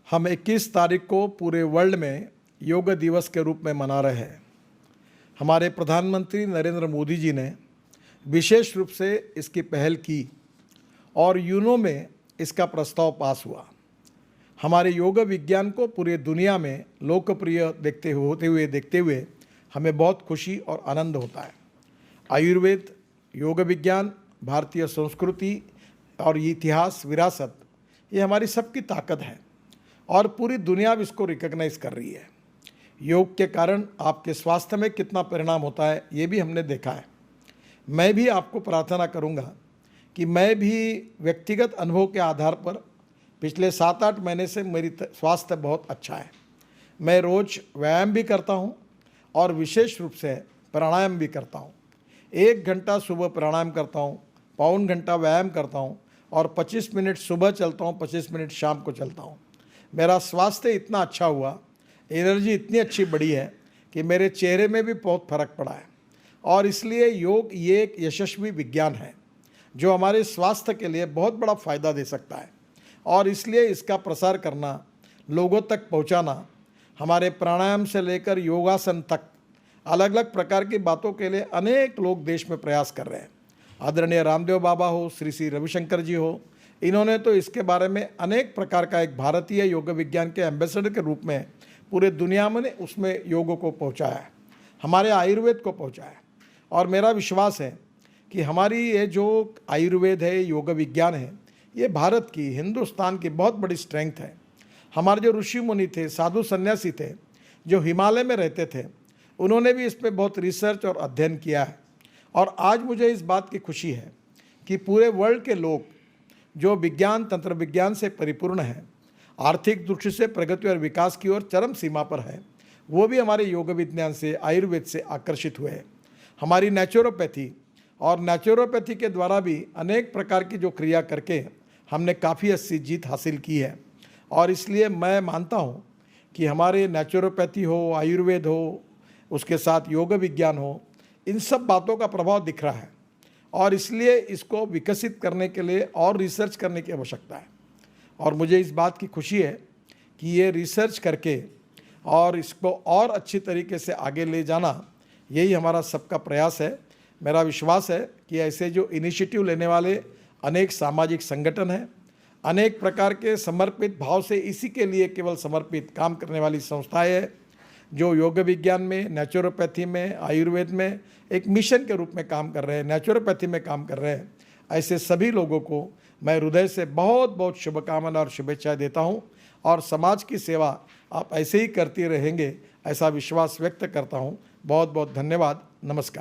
हम 21 तारीख को पूरे वर्ल्ड में योग दिवस के रूप में मना रहे हैं। हमारे प्रधानमंत्री नरेंद्र मोदी जी ने विशेष रूप से इसकी पहल की और यूनो में इसका प्रस्ताव पास हुआ। हमारे योग विज्ञान को पूरे दुनिया में लोकप्रिय देखते हुए हमें बहुत खुशी और आनंद होता है। आयुर्वेद, योग विज्ञान, भारतीय संस्कृति और इतिहास विरासत, ये हमारी सबकी ताकत है और पूरी दुनिया अब इसको रिकॉग्नाइज कर रही है। योग के कारण आपके स्वास्थ्य में कितना परिणाम होता है ये भी हमने देखा है। मैं भी आपको प्रार्थना करूंगा कि मैं भी व्यक्तिगत अनुभव के आधार पर पिछले 7-8 महीने से मेरी स्वास्थ्य बहुत अच्छा है। मैं रोज़ व्यायाम भी करता हूं और विशेष रूप से प्राणायाम भी करता हूं। 1 घंटा सुबह प्राणायाम करता हूं, पौन घंटा व्यायाम करता हूं और 25 मिनट सुबह चलता हूं, 25 मिनट शाम को चलता हूं। मेरा स्वास्थ्य इतना अच्छा हुआ, एनर्जी इतनी अच्छी बढ़ी है कि मेरे चेहरे में भी बहुत फर्क पड़ा है। और इसलिए योग ये एक यशस्वी विज्ञान है जो हमारे स्वास्थ्य के लिए बहुत बड़ा फ़ायदा दे सकता है और इसलिए इसका प्रसार करना, लोगों तक पहुंचाना, हमारे प्राणायाम से लेकर योगासन तक अलग अलग प्रकार की बातों के लिए अनेक लोग देश में प्रयास कर रहे हैं। आदरणीय रामदेव बाबा हो, श्री श्री रविशंकर जी हो, इन्होंने तो इसके बारे में अनेक प्रकार का एक भारतीय योग विज्ञान के एम्बेसडर के रूप में पूरे दुनिया में उसमें योग को पहुंचाया है, हमारे आयुर्वेद को पहुंचाया है। और मेरा विश्वास है कि हमारी ये जो आयुर्वेद है, योग विज्ञान है, ये भारत की, हिंदुस्तान की बहुत बड़ी स्ट्रेंथ है। हमारे जो ऋषि मुनि थे, साधु सन्यासी थे, जो हिमालय में रहते थे, उन्होंने भी इस पर बहुत रिसर्च और अध्ययन किया है। और आज मुझे इस बात की खुशी है कि पूरे वर्ल्ड के लोग जो विज्ञान, तंत्र विज्ञान से परिपूर्ण है, आर्थिक दृष्टि से प्रगति और विकास की ओर चरम सीमा पर है, वो भी हमारे योग विज्ञान से, आयुर्वेद से आकर्षित हुए हैं। हमारी नेचुरोपैथी और नेचुरोपैथी के द्वारा भी अनेक प्रकार की जो क्रिया करके हमने काफ़ी अच्छी जीत हासिल की है। और इसलिए मैं मानता हूँ कि हमारे नेचुरोपैथी हो, आयुर्वेद हो, उसके साथ योग विज्ञान हो, इन सब बातों का प्रभाव दिख रहा है और इसलिए इसको विकसित करने के लिए और रिसर्च करने की आवश्यकता है। और मुझे इस बात की खुशी है कि ये रिसर्च करके और इसको और अच्छी तरीके से आगे ले जाना, यही हमारा सबका प्रयास है। मेरा विश्वास है कि ऐसे जो इनिशिएटिव लेने वाले अनेक सामाजिक संगठन हैं, अनेक प्रकार के समर्पित भाव से इसी के लिए केवल समर्पित काम करने वाली संस्थाएं हैं, जो योग विज्ञान में, नेचुरोपैथी में, आयुर्वेद में एक मिशन के रूप में काम कर रहे हैं, नेचुरोपैथी में काम कर रहे हैं, ऐसे सभी लोगों को मैं हृदय से बहुत बहुत शुभकामना और शुभेच्छा देता हूं। और समाज की सेवा आप ऐसे ही करते रहेंगे, ऐसा विश्वास व्यक्त करता हूं। बहुत बहुत धन्यवाद। नमस्कार।